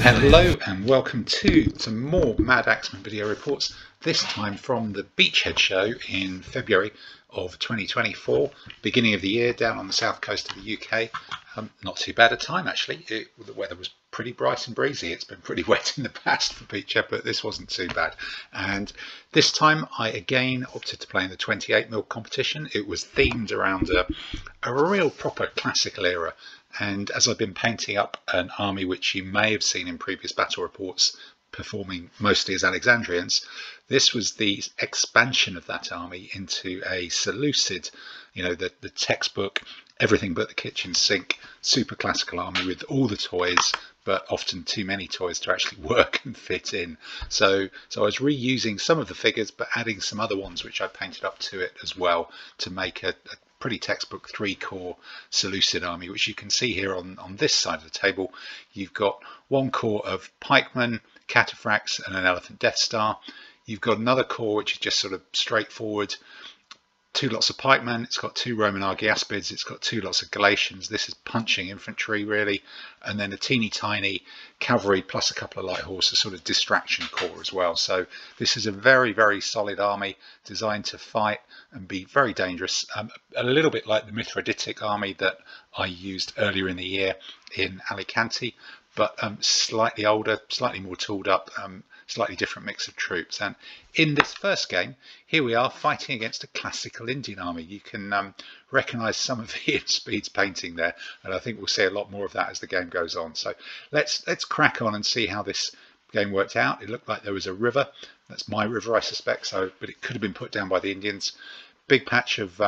Hello and welcome to some more Madaxeman video reports, this time from the Beachhead show in February of 2024, beginning of the year down on the south coast of the UK. Not too bad a time actually. The weather was pretty bright and breezy. It's been pretty wet in the past for Beachhead, but this wasn't too bad. And this time I again opted to play in the 28mm competition. It was themed around a real proper classical era. And as I've been painting up an army which you may have seen in previous battle reports performing mostly as Alexandrians, this was the expansion of that army into a Seleucid, you know, the textbook, everything but the kitchen sink, super classical army with all the toys, but often too many toys to actually work and fit in. So I was reusing some of the figures, but adding some other ones which I painted up to it as well to make a pretty textbook 3-core Seleucid army, which you can see here on this side of the table. You've got one core of pikemen, cataphracts and an elephant Death Star. You've got another core which is just sort of straightforward, two lots of pikemen, it's got two Roman argiaspids, it's got two lots of Galatians. This is punching infantry really, and then a teeny tiny cavalry plus a couple of light horse, a sort of distraction corps as well. So this is a very solid army designed to fight and be very dangerous, a little bit like the Mithridatic army that I used earlier in the year in Alicante, but slightly older, slightly more tooled up, slightly different mix of troops. And in this first game, here we are fighting against a classical Indian army. You can recognize some of Ian Speed's painting there, and I think we'll see a lot more of that as the game goes on. So let's crack on and see how this game worked out. It looked like there was a river. That's my river, I suspect, so, but it could have been put down by the Indians. Big patch of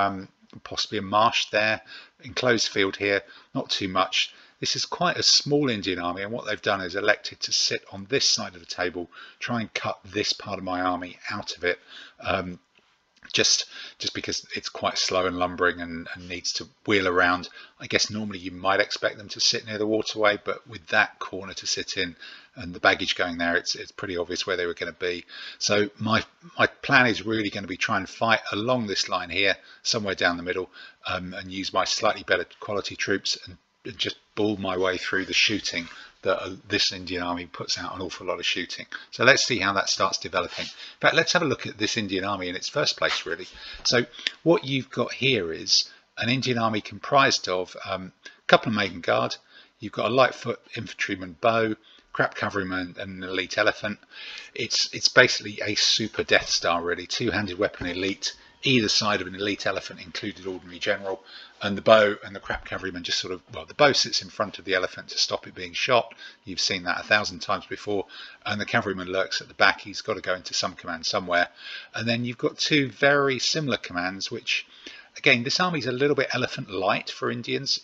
possibly a marsh there, enclosed field here, not too much. This is quite a small Indian army, and what they've done is elected to sit on this side of the table, try and cut this part of my army out of it, just because it's quite slow and lumbering and needs to wheel around. I guess normally you might expect them to sit near the waterway, but with that corner to sit in and the baggage going there, it's pretty obvious where they were going to be. So my plan is really going to be try and fight along this line here, somewhere down the middle, and use my slightly better quality troops and just bull my way through the shooting that this Indian army puts out an awful lot of shooting. So let's see how that starts developing. In fact, let's have a look at this Indian army in its first place really. So what you've got here is an Indian army comprised of a couple of maiden guard. You've got a lightfoot infantryman bow, crap cavalryman and an elite elephant. It's basically a super Death Star really, two-handed weapon elite, either side of an elite elephant included ordinary general, and the bow and the crap cavalryman just sort of, well, the bow sits in front of the elephant to stop it being shot. You've seen that 1,000 times before, and the cavalryman lurks at the back. He's got to go into some command somewhere. And then you've got two very similar commands, which again, this army's a little bit elephant light for Indians.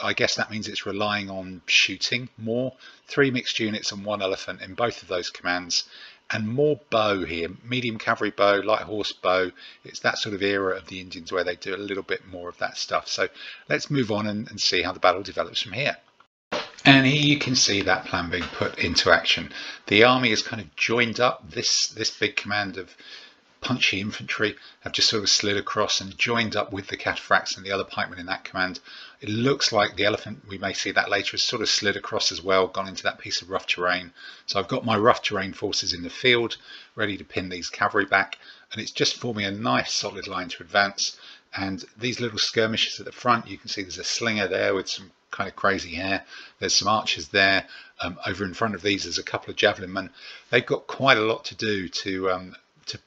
I guess that means it's relying on shooting more. 3 mixed units and 1 elephant in both of those commands, and more bow here, medium cavalry bow, light horse bow. It's that sort of era of the Indians where they do a little bit more of that stuff. So let's move on and see how the battle develops from here. And here you can see that plan being put into action. The army is kind of joined up. This big command of punchy infantry have just sort of slid across and joined up with the cataphracts and the other pikemen in that command. It looks like the elephant, we may see that later, has sort of slid across as well, gone into that piece of rough terrain. So I've got my rough terrain forces in the field ready to pin these cavalry back, and it's just forming a nice solid line to advance. And these little skirmishes at the front, you can see there's a slinger there with some kind of crazy hair. There's some archers there. Over in front of these there's a couple of javelin men. They've got quite a lot to do to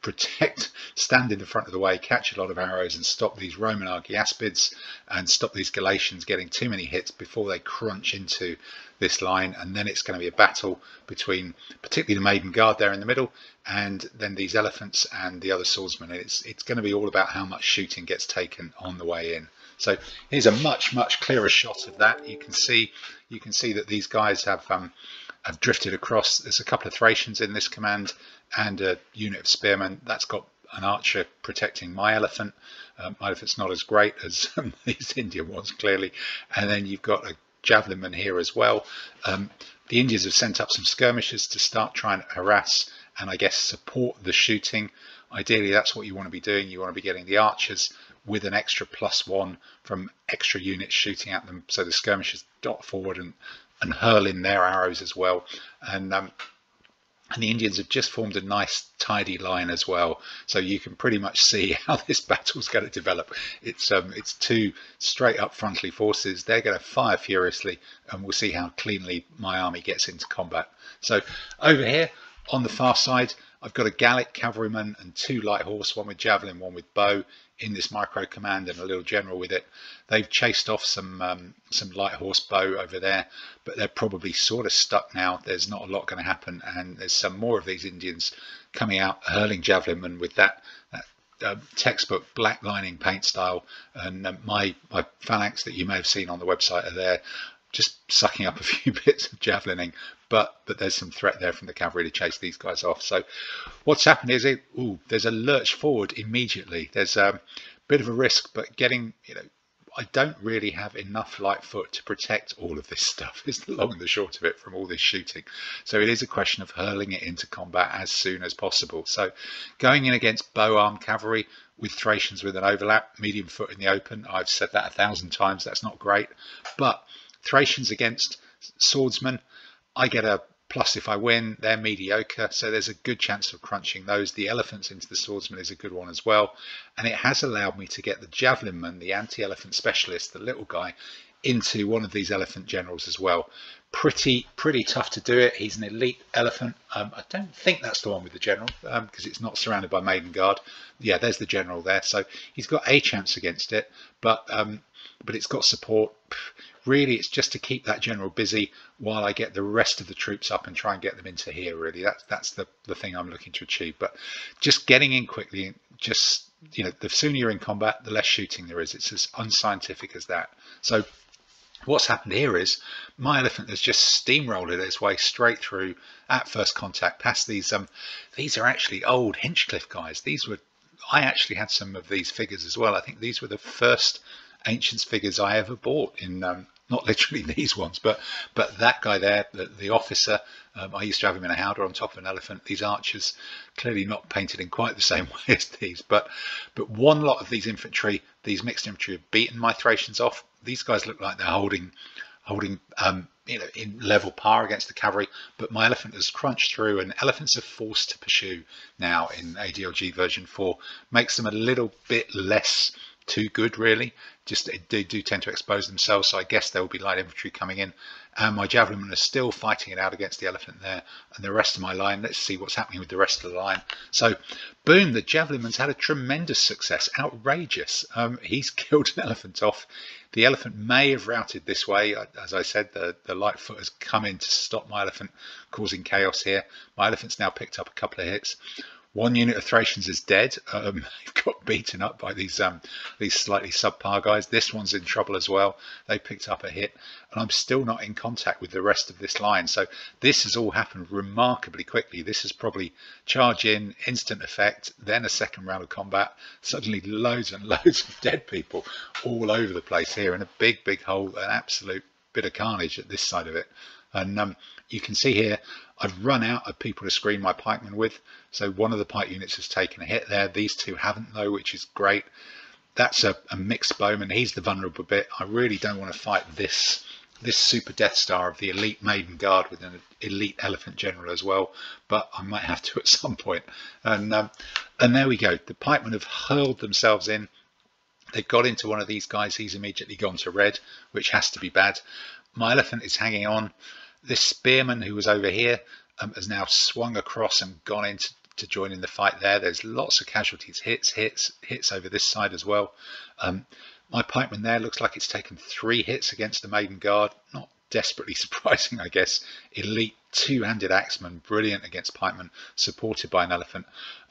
protect, stand in the front of the way, catch a lot of arrows and stop these Roman argiaspids and stop these Galatians getting too many hits before they crunch into this line. And then it's going to be a battle between particularly the maiden guard there in the middle and then these elephants and the other swordsmen. It's going to be all about how much shooting gets taken on the way in. So here's a much clearer shot of that. You can see that these guys have drifted across. There's a couple of Thracians in this command and a unit of spearmen. That's got an archer protecting my elephant. My elephant's not as great as these Indian ones, clearly. And then you've got a javelin man here as well. The Indians have sent up some skirmishers to start trying to harass and I guess support the shooting. Ideally, that's what you want to be doing. You want to be getting the archers with an extra +1 from extra units shooting at them, so the skirmishers dot forward and and hurl in their arrows as well. And the Indians have just formed a nice tidy line as well, so you can pretty much see how this battle's going to develop. It's two straight up frontally forces. They're going to fire furiously, and we'll see how cleanly my army gets into combat. So over here on the far side, I've got a Gallic cavalryman and 2 light horse, one with javelin, one with bow, in this micro command, and a little general with it. They've chased off some light horse bow over there, but they're probably sort of stuck now. There's not a lot going to happen, and there's some more of these Indians coming out hurling javelinmen with that textbook black lining paint style, and my phalanx that you may have seen on the website are there, just sucking up a few bits of javelining. But there's some threat there from the cavalry to chase these guys off. So what's happened is there's a lurch forward immediately. There's a bit of a risk, but getting, I don't really have enough light foot to protect all of this stuff, is the long and the short of it, from all this shooting. So it is a question of hurling it into combat as soon as possible. So going in against bow-armed cavalry with Thracians with an overlap, medium foot in the open, I've said that 1,000 times, that's not great. But Thracians against swordsmen, I get a plus if I win. They're mediocre, so there's a good chance of crunching those. The elephants into the swordsman is a good one as well, and it has allowed me to get the javelinman, the anti-elephant specialist, the little guy, into one of these elephant generals as well. Pretty tough to do it. He's an elite elephant. I don't think that's the one with the general, because it's not surrounded by maiden guard. Yeah, there's the general there, so he's got a chance against it, but it's got support. Really, it's just to keep that general busy while I get the rest of the troops up and try and get them into here. Really, that's the thing I'm looking to achieve. But just getting in quickly, just, the sooner you're in combat, the less shooting there is. It's as unscientific as that. So what's happened here is my elephant has just steamrolled its way straight through at first contact past these. These are actually old Hinchcliffe guys. I actually had some of these figures as well. I think these were the first Ancients figures I ever bought, in not literally these ones, but that guy there, the officer, I used to have him in a howdah on top of an elephant. These archers, clearly not painted in quite the same way as these, but one lot of these infantry, these mixed infantry, have beaten my Thracians off. These guys look like they're holding in level par against the cavalry, but my elephant has crunched through, and elephants are forced to pursue now in ADLG version 4. Makes them a little bit less too good, really. Just they do tend to expose themselves, so I guess there will be light infantry coming in, and my javelinmen are still fighting it out against the elephant there, and the rest of my line. Let's see what's happening with the rest of the line. So boom, the javelinman's had a tremendous success, outrageous. He's killed an elephant off. The elephant may have routed this way. As I said, the light foot has come in to stop my elephant, causing chaos here. My elephant's now picked up a couple of hits. One unit of Thracians is dead. Got beaten up by these slightly subpar guys. This one's in trouble as well. They picked up a hit, and I'm still not in contact with the rest of this line. So this has all happened remarkably quickly. This is probably charge in, instant effect, then a second round of combat. Suddenly loads and loads of dead people all over the place here, in a big hole, an absolute bit of carnage at this side of it. And you can see here, I've run out of people to screen my pikemen with. So one of the pike units has taken a hit there. These two haven't, though, which is great. That's a mixed bowman. He's the vulnerable bit. I really don't want to fight this super Death Star of the elite maiden guard with an elite elephant general as well, but I might have to at some point. And there we go. The pikemen have hurled themselves in. They've got into one of these guys. He's immediately gone to red, which has to be bad. My elephant is hanging on. This spearman who was over here has now swung across and gone in to join in the fight there. There's lots of casualties, hits over this side as well. My pikeman there looks like it's taken 3 hits against the maiden guard. Not desperately surprising, I guess. Elite two-handed axeman, brilliant against pikemen, supported by an elephant.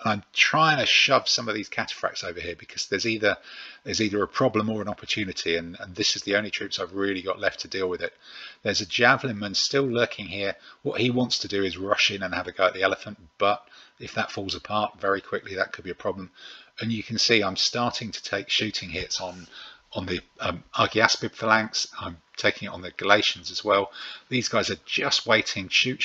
And I'm trying to shove some of these cataphracts over here, because there's either a problem or an opportunity, and this is the only troops I've really got left to deal with it. There's a javelinman still lurking here. What he wants to do is rush in and have a go at the elephant, but if that falls apart very quickly, that could be a problem. And you can see I'm starting to take shooting hits on the Argiaspid phalanx. I'm taking it on the Galatians as well. These guys are just waiting, shoot,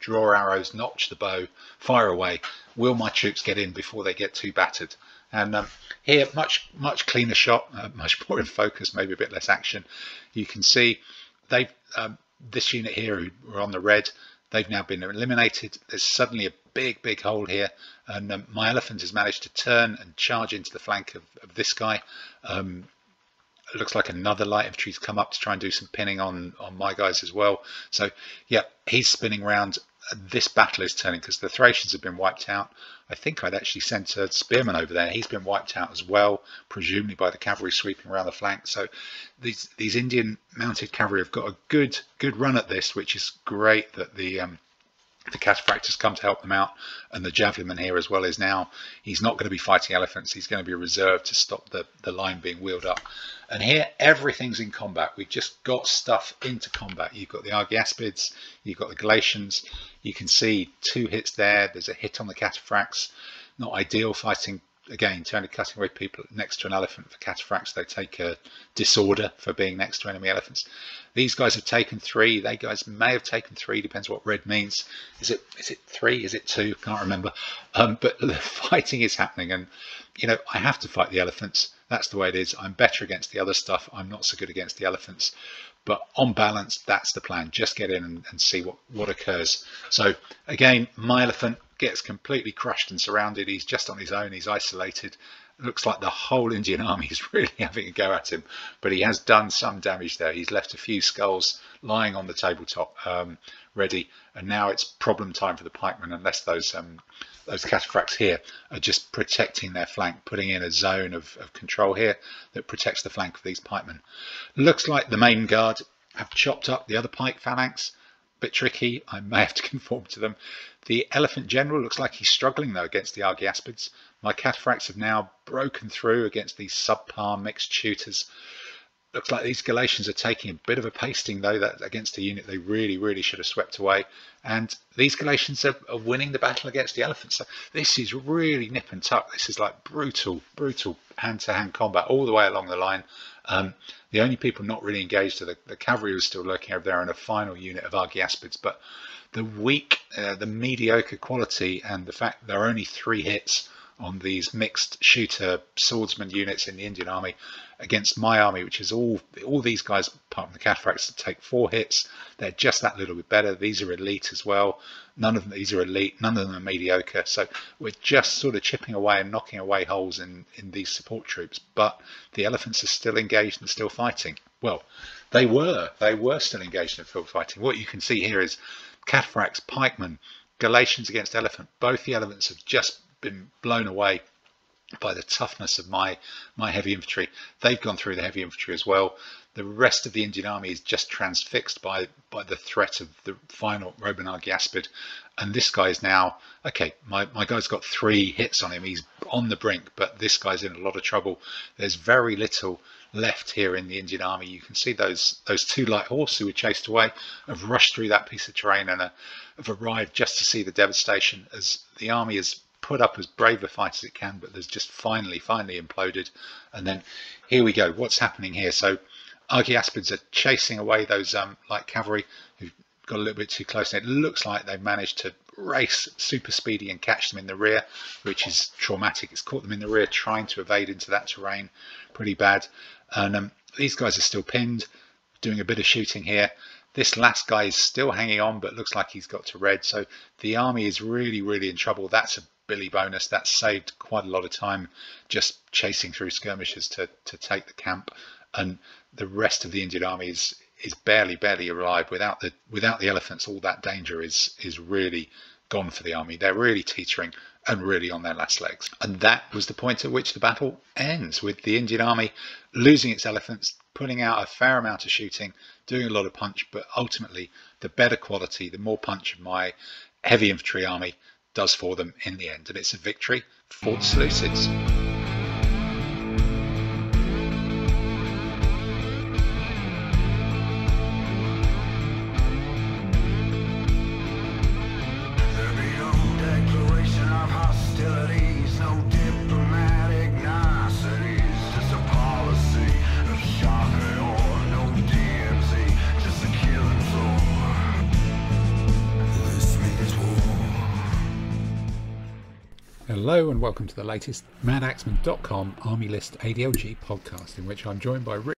draw arrows, notch the bow, fire away. Will my troops get in before they get too battered? And here, much cleaner shot, much more in focus, maybe a bit less action. You can see they've this unit here who were on the red, they've now been eliminated. There's suddenly a big hole here, and my elephant has managed to turn and charge into the flank of this guy. It looks like another light infantry's come up to try and do some pinning on my guys as well. So yeah, he's spinning around. This battle is turning because the Thracians have been wiped out. I think I'd actually sent a spearman over there. He's been wiped out as well, presumably by the cavalry sweeping around the flank. So these Indian mounted cavalry have got a good run at this, which is great that the cataphract has come to help them out, and the javelin here as well is now, he's not going to be fighting elephants, he's going to be reserved to stop the line being wheeled up. And here everything's in combat. We've just got stuff into combat. You've got the Argiaspids, you've got the Galatians, you can see 2 hits there, there's a hit on the cataphracts. Not ideal fighting, again, turning cutting away people next to an elephant. For cataphracts, they take a disorder for being next to enemy elephants. These guys have taken 3. They guys may have taken 3, depends what red means. Is it 3? Is it 2? Can't remember. But the fighting is happening, and you know, I have to fight the elephants. That's the way it is. I'm better against the other stuff. I'm not so good against the elephants. But on balance, that's the plan. Just get in and see what occurs. So again, my elephant gets completely crushed and surrounded. He's just on his own. He's isolated. It looks like the whole Indian army is really having a go at him, but he has done some damage there. He's left a few skulls lying on the tabletop ready, and now it's problem time for the pikemen, unless those cataphracts here are just protecting their flank, putting in a zone of control here that protects the flank of these pikemen. Looks like the main guard have chopped up the other pike phalanx. Bit tricky, I may have to conform to them. The elephant general looks like he's struggling though against the Argiaspids. My cataphracts have now broken through against these subpar mixed shooters. Looks like these Galatians are taking a bit of a pasting though, that against a unit they really should have swept away. And these Galatians are winning the battle against the elephants. So this is really nip and tuck. This is like brutal hand-to-hand combat all the way along the line. The only people not really engaged are the cavalry who's still lurking over there and a final unit of Argiaspids. But the weak, the mediocre quality, and the fact there are only 3 hits on these mixed shooter swordsman units in the Indian army against my army, which is all these guys apart from the cataphracts take 4 hits. They're just that little bit better. These are elite as well. None of them, these are elite, none of them are mediocre. So we're just sort of chipping away and knocking away holes in these support troops. But the elephants are still engaged and still fighting. Well, they were still engaged in field fighting. What you can see here is cataphracts, pikemen, Galatians against elephant. Both the elephants have just been blown away by the toughness of my heavy infantry. They've gone through the heavy infantry as well. The rest of the Indian army is just transfixed by the threat of the final Roman Argiaspid. And this guy's now, okay, my guy's got 3 hits on him. He's on the brink, but this guy's in a lot of trouble. There's very little left here in the Indian army. You can see those 2 light horse who were chased away have rushed through that piece of terrain and have arrived just to see the devastation as the army is put up as brave a fight as it can, but there's just finally imploded. And then here we go. What's happening here? So Argiaspids are chasing away those light cavalry who've got a little bit too close, and it looks like they've managed to race super speedy and catch them in the rear, which is traumatic. It's caught them in the rear trying to evade into that terrain. Pretty bad. And these guys are still pinned, doing a bit of shooting here. This last guy is still hanging on, but looks like he's got to red. So the army is really in trouble. That's a Billy bonus. That saved quite a lot of time just chasing through skirmishes to take the camp. And the rest of the Indian army is barely alive. Without the elephants, all that danger is really gone for the army. They're really teetering and really on their last legs. And that was the point at which the battle ends, with the Indian army losing its elephants, putting out a fair amount of shooting, doing a lot of punch, but ultimately the better quality, the more punch of my heavy infantry army does for them in the end. And it's a victory for the Seleucids. Hello and welcome to the latest Madaxeman.com Army List ADLG podcast, in which I'm joined by Rick.